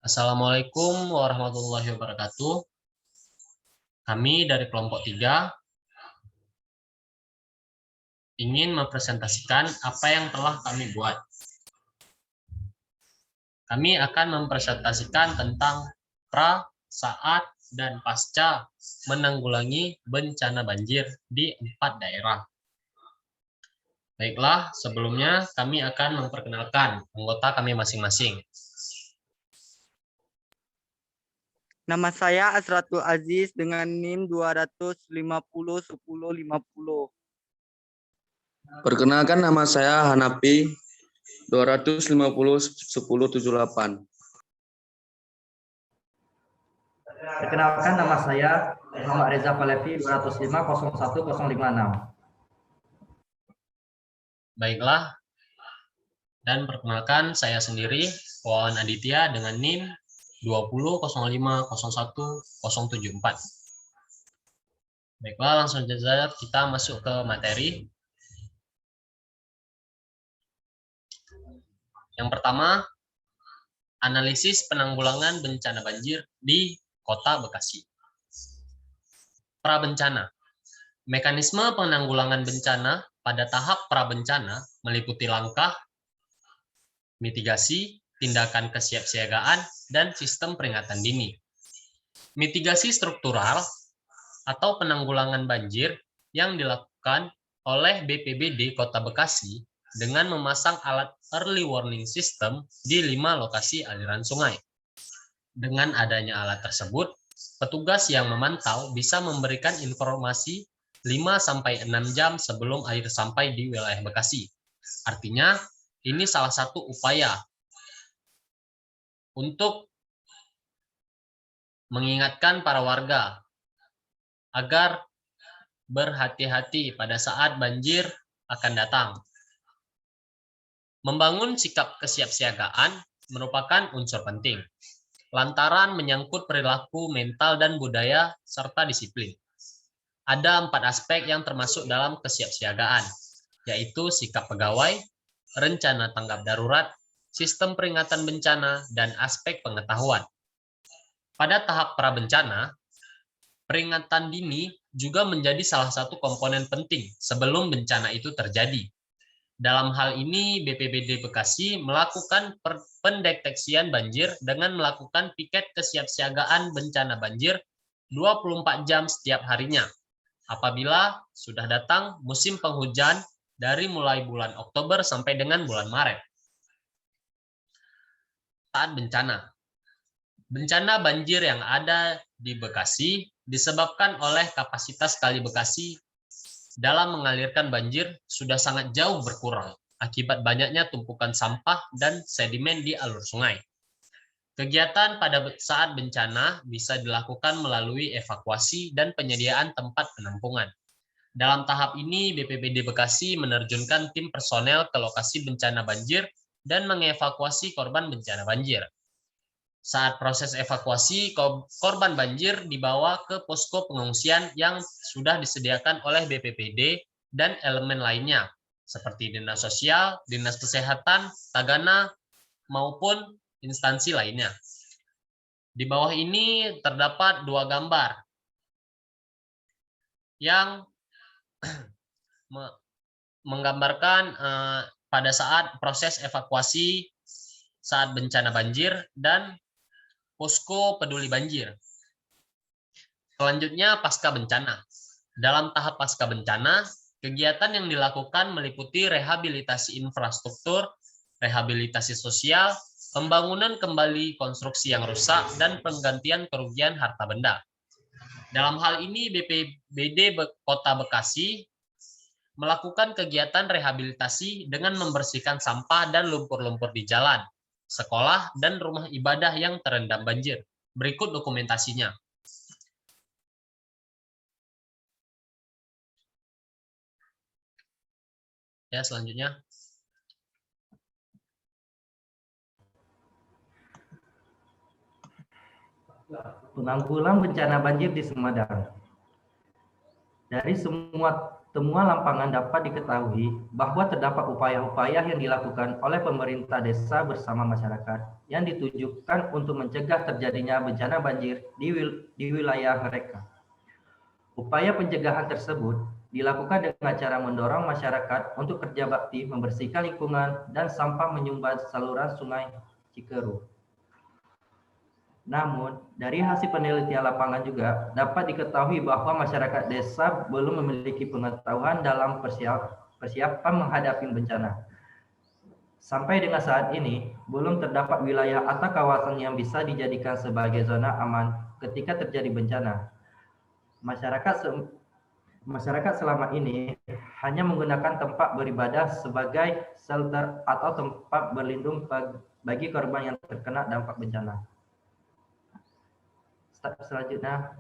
Assalamualaikum warahmatullahi wabarakatuh. Kami dari kelompok 3 ingin mempresentasikan apa yang telah kami buat. Kami akan mempresentasikan tentang pra, saat, dan pasca menanggulangi bencana banjir di 4 daerah. Baiklah, sebelumnya kami akan memperkenalkan anggota kami masing-masing. Nama saya Asratul Aziz dengan NIM 2501050. Perkenalkan, nama saya Hanafi 2501078. Perkenalkan, nama saya Muhammad Reza Falevi 2050156. Baiklah, dan perkenalkan saya sendiri, Wawan Aditya dengan NIM 200501074. Baiklah, langsung saja kita masuk ke materi. Yang pertama, analisis penanggulangan bencana banjir di Kota Bekasi. Prabencana. Mekanisme penanggulangan bencana pada tahap prabencana meliputi langkah mitigasi, tindakan kesiapsiagaan, dan sistem peringatan dini. Mitigasi struktural atau penanggulangan banjir yang dilakukan oleh BPBD Kota Bekasi dengan memasang alat early warning system di 5 lokasi aliran sungai. Dengan adanya alat tersebut, petugas yang memantau bisa memberikan informasi 5-6 jam sebelum air sampai di wilayah Bekasi. Artinya, ini salah satu upaya untuk mengingatkan para warga agar berhati-hati pada saat banjir akan datang. Membangun sikap kesiapsiagaan merupakan unsur penting, lantaran menyangkut perilaku mental dan budaya serta disiplin. Ada 4 aspek yang termasuk dalam kesiapsiagaan, yaitu sikap pegawai, rencana tanggap darurat, sistem peringatan bencana, dan aspek pengetahuan. Pada tahap prabencana, peringatan dini juga menjadi salah satu komponen penting sebelum bencana itu terjadi. Dalam hal ini, BPBD Bekasi melakukan pendeteksian banjir dengan melakukan piket kesiapsiagaan bencana banjir 24 jam setiap harinya. Apabila sudah datang musim penghujan dari mulai bulan Oktober sampai dengan bulan Maret. Saat bencana. Bencana banjir yang ada di Bekasi disebabkan oleh kapasitas Kali Bekasi dalam mengalirkan banjir sudah sangat jauh berkurang akibat banyaknya tumpukan sampah dan sedimen di alur sungai. Kegiatan pada saat bencana bisa dilakukan melalui evakuasi dan penyediaan tempat penampungan. Dalam tahap ini, BPBD Bekasi menerjunkan tim personel ke lokasi bencana banjir dan mengevakuasi korban bencana banjir. Saat proses evakuasi, korban banjir dibawa ke posko pengungsian yang sudah disediakan oleh BPBD dan elemen lainnya, seperti Dinas Sosial, Dinas Kesehatan, Tagana, maupun instansi lainnya. Di bawah ini terdapat 2 gambar yang menggambarkan pada saat proses evakuasi saat bencana banjir dan posko peduli banjir. Selanjutnya, pasca bencana. Dalam tahap pasca bencana, kegiatan yang dilakukan meliputi rehabilitasi infrastruktur, rehabilitasi sosial, pembangunan kembali konstruksi yang rusak, dan penggantian kerugian harta benda. Dalam hal ini, BPBD Kota Bekasi melakukan kegiatan rehabilitasi dengan membersihkan sampah dan lumpur-lumpur di jalan, sekolah, dan rumah ibadah yang terendam banjir. Berikut dokumentasinya. Ya, selanjutnya. Penanggulangan bencana banjir di Sumedang. Dari semua Temuan lapangan dapat diketahui bahwa terdapat upaya-upaya yang dilakukan oleh pemerintah desa bersama masyarakat yang ditujukan untuk mencegah terjadinya bencana banjir di wilayah mereka. Upaya pencegahan tersebut dilakukan dengan cara mendorong masyarakat untuk kerja bakti membersihkan lingkungan dan sampah menyumbat saluran sungai Cikeruh. Namun, dari hasil penelitian lapangan juga dapat diketahui bahwa masyarakat desa belum memiliki pengetahuan dalam persiapan menghadapi bencana. Sampai dengan saat ini, belum terdapat wilayah atau kawasan yang bisa dijadikan sebagai zona aman ketika terjadi bencana. Masyarakat selama ini hanya menggunakan tempat beribadah sebagai shelter atau tempat berlindung bagi korban yang terkena dampak bencana. Selanjutnya,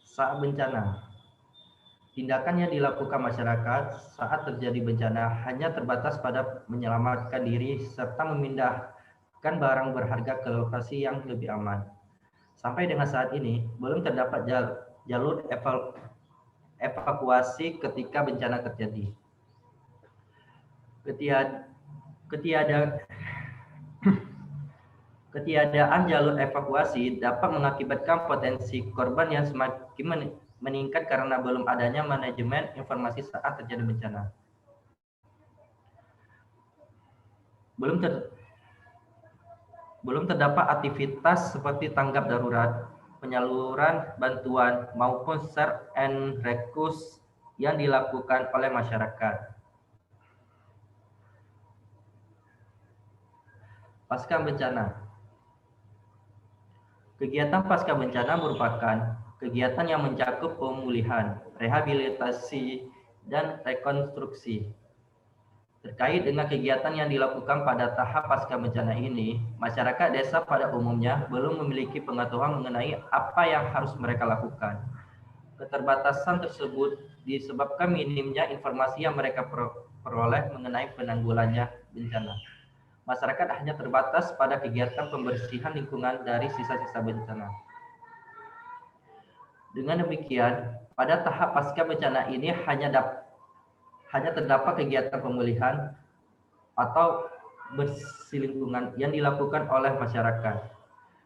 saat bencana. Tindakan yang dilakukan masyarakat saat terjadi bencana hanya terbatas pada menyelamatkan diri serta memindahkan barang berharga ke lokasi yang lebih aman. Sampai dengan saat ini, belum terdapat jalur evakuasi ketika bencana terjadi. Ketiadaan jalur evakuasi dapat mengakibatkan potensi korban yang semakin meningkat karena belum adanya manajemen informasi saat terjadi bencana. Belum terdapat aktivitas seperti tanggap darurat, penyaluran bantuan, maupun search and rescue yang dilakukan oleh masyarakat. Pasca bencana. Kegiatan pasca bencana merupakan kegiatan yang mencakup pemulihan, rehabilitasi, dan rekonstruksi. Terkait dengan kegiatan yang dilakukan pada tahap pasca bencana ini, masyarakat desa pada umumnya belum memiliki pengetahuan mengenai apa yang harus mereka lakukan. Keterbatasan tersebut disebabkan minimnya informasi yang mereka peroleh mengenai penanggulangan bencana. Masyarakat hanya terbatas pada kegiatan pembersihan lingkungan dari sisa-sisa bencana. Dengan demikian, pada tahap pasca bencana ini hanya terdapat kegiatan pemulihan atau bersih lingkungan yang dilakukan oleh masyarakat.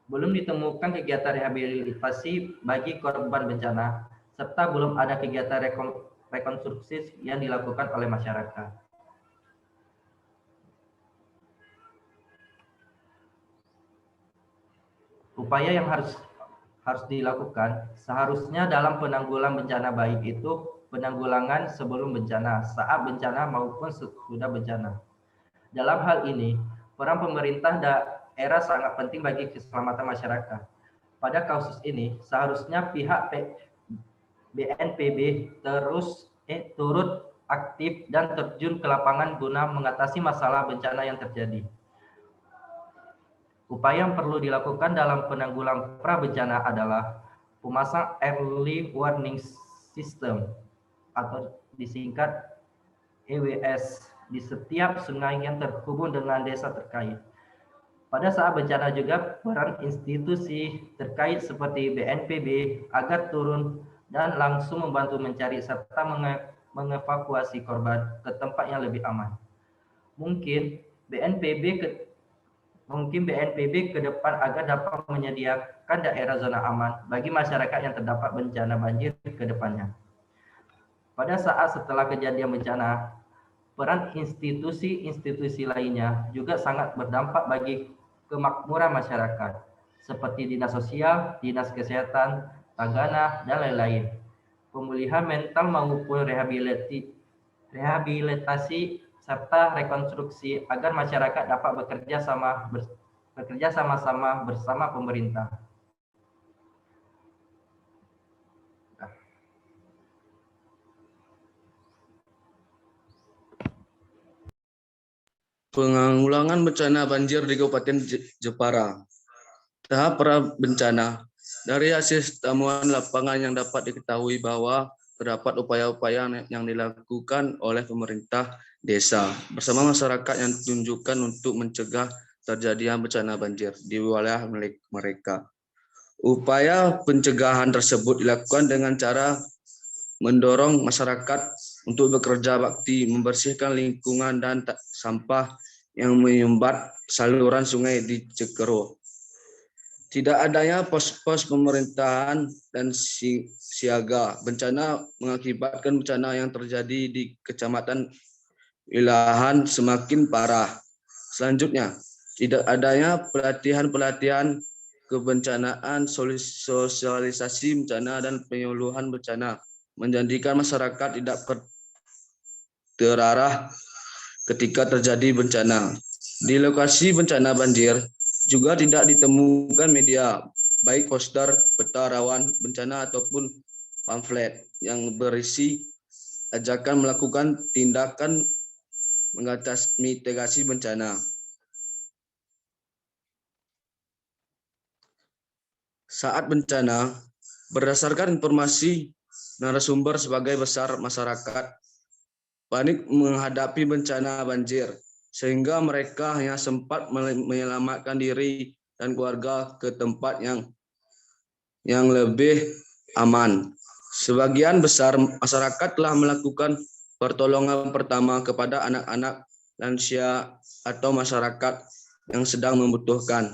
Belum ditemukan kegiatan rehabilitasi bagi korban bencana, serta belum ada kegiatan rekonstruksi yang dilakukan oleh masyarakat. Upaya yang harus dilakukan seharusnya dalam penanggulangan bencana, baik itu penanggulangan sebelum bencana, saat bencana, maupun sesudah bencana. Dalam hal ini, peran pemerintah daerah sangat penting bagi keselamatan masyarakat. Pada kasus ini, seharusnya pihak BNPB turut aktif dan terjun ke lapangan guna mengatasi masalah bencana yang terjadi. Upaya yang perlu dilakukan dalam penanggulangan pra-bencana adalah pemasang Early Warning System atau disingkat EWS di setiap sungai yang terhubung dengan desa terkait. Pada saat bencana juga peran institusi terkait seperti BNPB agar turun dan langsung membantu mencari serta mengevakuasi korban ke tempat yang lebih aman. Mungkin BNPB ke depan agar dapat menyediakan daerah zona aman bagi masyarakat yang terdapat bencana banjir ke depannya. Pada saat setelah kejadian bencana, peran institusi-institusi lainnya juga sangat berdampak bagi kemakmuran masyarakat, seperti dinas sosial, dinas kesehatan, tagana, dan lain-lain. Pemulihan mental maupun rehabilitasi serta rekonstruksi agar masyarakat dapat bekerja sama-sama bersama pemerintah. Penanggulangan bencana banjir di Kabupaten Jepara. Tahap pra-bencana. Dari hasil temuan lapangan yang dapat diketahui bahwa terdapat upaya-upaya yang dilakukan oleh pemerintah desa bersama masyarakat yang ditunjukkan untuk mencegah terjadinya bencana banjir di wilayah mereka. Upaya pencegahan tersebut dilakukan dengan cara mendorong masyarakat untuk bekerja bakti membersihkan lingkungan dan sampah yang menyumbat saluran sungai di Cekero. Tidak adanya pos-pos pemerintahan dan siaga bencana mengakibatkan bencana yang terjadi di Kecamatan Wilahan semakin parah. Selanjutnya, tidak adanya pelatihan-pelatihan kebencanaan, sosialisasi bencana dan penyuluhan bencana menjadikan masyarakat tidak terarah ketika terjadi bencana. Di lokasi bencana banjir juga tidak ditemukan media, baik poster, peta rawan bencana ataupun pamflet yang berisi ajakan melakukan tindakan mengatasi mitigasi bencana. Saat bencana, berdasarkan informasi narasumber sebagai besar masyarakat, panik menghadapi bencana banjir, sehingga mereka hanya sempat menyelamatkan diri dan keluarga ke tempat yang lebih aman. Sebagian besar masyarakat telah melakukan pertolongan pertama kepada anak-anak, lansia, atau masyarakat yang sedang membutuhkan.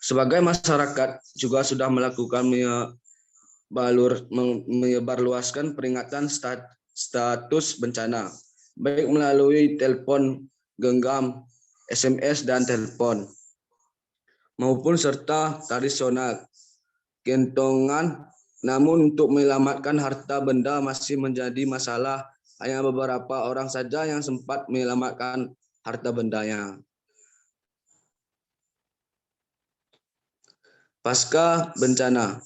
Sebagai masyarakat juga sudah melakukan menyebarluaskan peringatan status bencana, baik melalui telepon genggam, SMS, dan telepon, maupun serta tradisional kentongan. Namun untuk menyelamatkan harta benda masih menjadi masalah. Hanya beberapa orang saja yang sempat menyelamatkan harta bendanya. Pasca bencana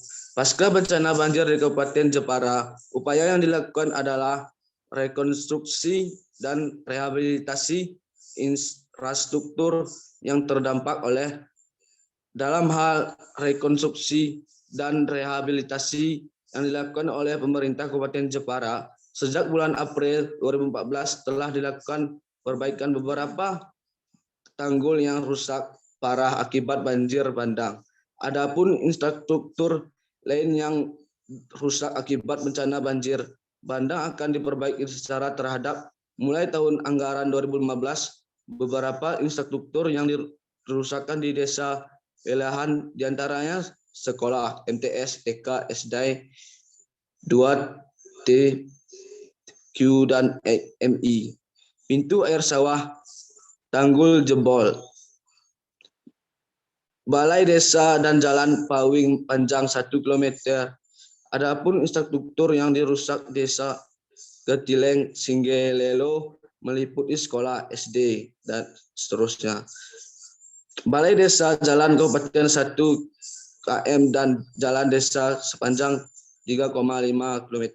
banjir di Kabupaten Jepara, upaya yang dilakukan adalah rekonstruksi dan rehabilitasi infrastruktur yang terdampak oleh. Dalam hal rekonstruksi dan rehabilitasi yang dilakukan oleh pemerintah Kabupaten Jepara, sejak bulan April 2014 telah dilakukan perbaikan beberapa tanggul yang rusak parah akibat banjir bandang. Adapun infrastruktur lain yang rusak akibat bencana banjir bandang akan diperbaiki secara terhadap mulai tahun anggaran 2015. Beberapa infrastruktur yang dirusakkan di desa Wilahan diantaranya sekolah, MTS, TK, SD, 2T, Q, dan MI. Pintu air sawah, tanggul jebol. Balai desa dan jalan pawing panjang 1 km. Adapun infrastruktur yang dirusak desa Ketileng, Singgelelo meliputi sekolah SD dan seterusnya. Balai desa jalan kabupaten 1 km dan jalan desa sepanjang 3,5 km.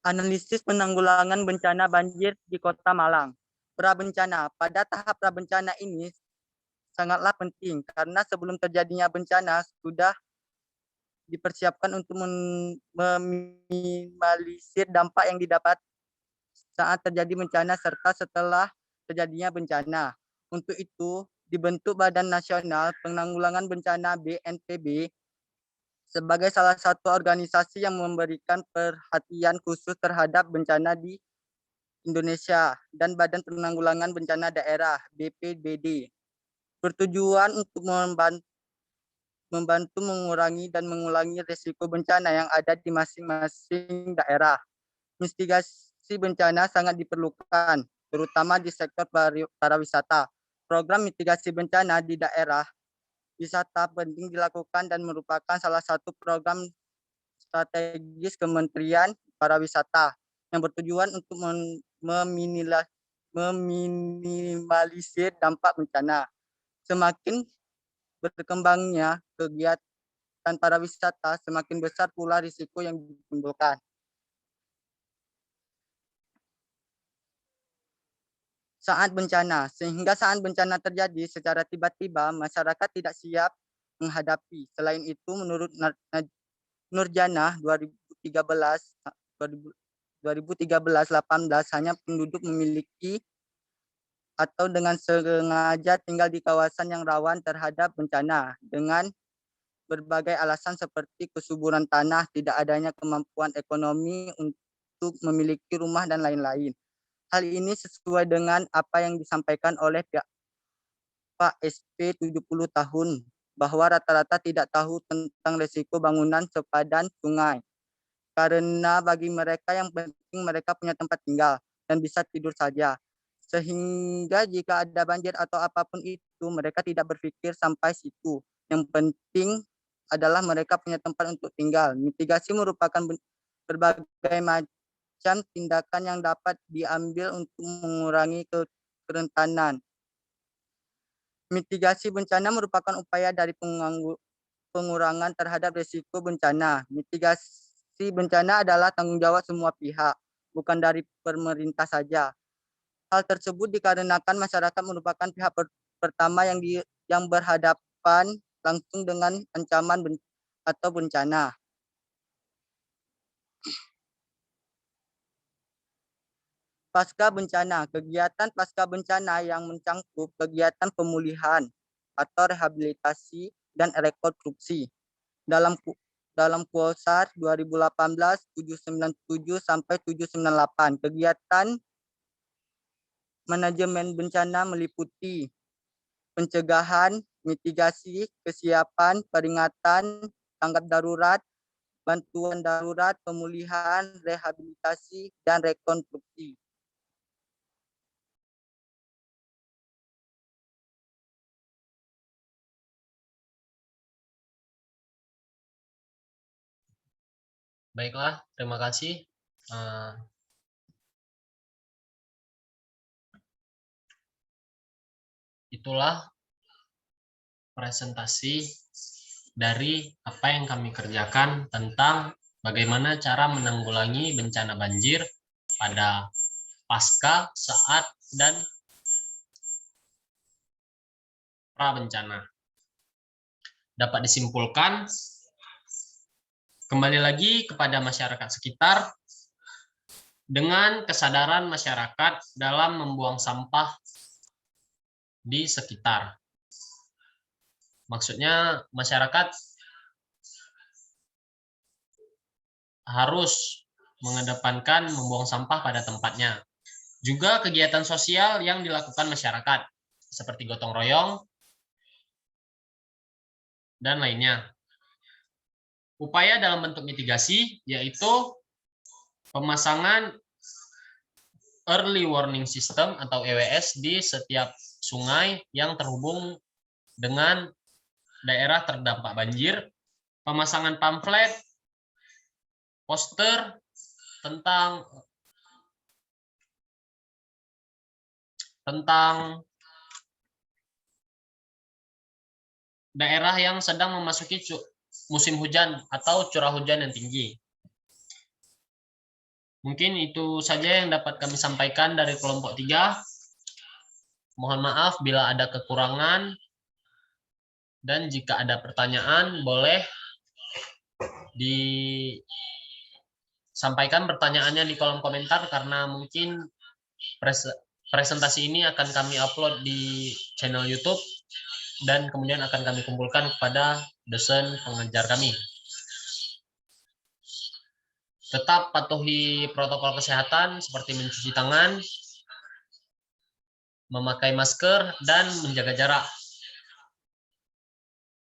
Analisis penanggulangan bencana banjir di Kota Malang. Prabencana. Pada tahap prabencana ini sangatlah penting karena sebelum terjadinya bencana sudah dipersiapkan untuk meminimalisir dampak yang didapat saat terjadi bencana serta setelah terjadinya bencana. Untuk itu dibentuk Badan Nasional Penanggulangan Bencana BNPB sebagai salah satu organisasi yang memberikan perhatian khusus terhadap bencana di Indonesia dan Badan Penanggulangan Bencana Daerah BPBD bertujuan untuk membantu mengurangi dan mengulangi risiko bencana yang ada di masing-masing daerah. Mitigasi bencana sangat diperlukan, terutama di sektor pariwisata. Program mitigasi bencana di daerah wisata penting dilakukan dan merupakan salah satu program strategis Kementerian Pariwisata yang bertujuan untuk meminimalisir dampak bencana. Semakin berkembangnya kegiatan pariwisata, semakin besar pula risiko yang ditimbulkan. Saat bencana, sehingga saat bencana terjadi secara tiba-tiba, masyarakat tidak siap menghadapi. Selain itu, menurut Nurjana 2013-18 hanya penduduk memiliki atau dengan sengaja tinggal di kawasan yang rawan terhadap bencana dengan berbagai alasan seperti kesuburan tanah, tidak adanya kemampuan ekonomi untuk memiliki rumah dan lain-lain. Hal ini sesuai dengan apa yang disampaikan oleh pihak Pak SP 70 tahun bahwa rata-rata tidak tahu tentang risiko bangunan sepadan sungai. Karena bagi mereka yang penting mereka punya tempat tinggal dan bisa tidur saja. Sehingga jika ada banjir atau apapun itu, mereka tidak berpikir sampai situ. Yang penting adalah mereka punya tempat untuk tinggal. Mitigasi merupakan berbagai macam tindakan yang dapat diambil untuk mengurangi kerentanan. Mitigasi bencana merupakan upaya dari pengurangan terhadap risiko bencana. Mitigasi bencana adalah tanggung jawab semua pihak, bukan dari pemerintah saja. Hal tersebut dikarenakan masyarakat merupakan pihak pertama yang berhadapan langsung dengan ancaman atau bencana. Pasca bencana, kegiatan pasca bencana yang mencangkup kegiatan pemulihan atau rehabilitasi dan rekonstruksi. Dalam Kuosar 2018-797 sampai 798, kegiatan manajemen bencana meliputi pencegahan, mitigasi, kesiapan, peringatan, tanggap darurat, bantuan darurat, pemulihan, rehabilitasi, dan rekonstruksi. Baiklah, terima kasih. Itulah presentasi dari apa yang kami kerjakan tentang bagaimana cara menanggulangi bencana banjir pada pasca, saat, dan pra bencana. Dapat disimpulkan, kembali lagi kepada masyarakat sekitar, dengan kesadaran masyarakat dalam membuang sampah di sekitar. Maksudnya masyarakat harus mengedepankan membuang sampah pada tempatnya. Juga kegiatan sosial yang dilakukan masyarakat, seperti gotong royong, dan lainnya. Upaya dalam bentuk mitigasi yaitu pemasangan early warning system atau EWS di setiap sungai yang terhubung dengan daerah terdampak banjir, pemasangan pamflet, poster tentang daerah yang sedang memasuki musim hujan atau curah hujan yang tinggi. Mungkin itu saja yang dapat kami sampaikan dari kelompok 3. Mohon maaf bila ada kekurangan, dan jika ada pertanyaan boleh disampaikan pertanyaannya di kolom komentar, karena mungkin presentasi ini akan kami upload di channel YouTube dan kemudian akan kami kumpulkan kepada dosen pengajar kami. Tetap patuhi protokol kesehatan seperti mencuci tangan, memakai masker, dan menjaga jarak.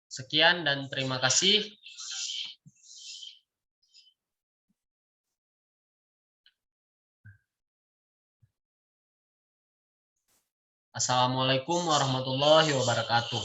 Sekian dan terima kasih. Assalamualaikum warahmatullahi wabarakatuh.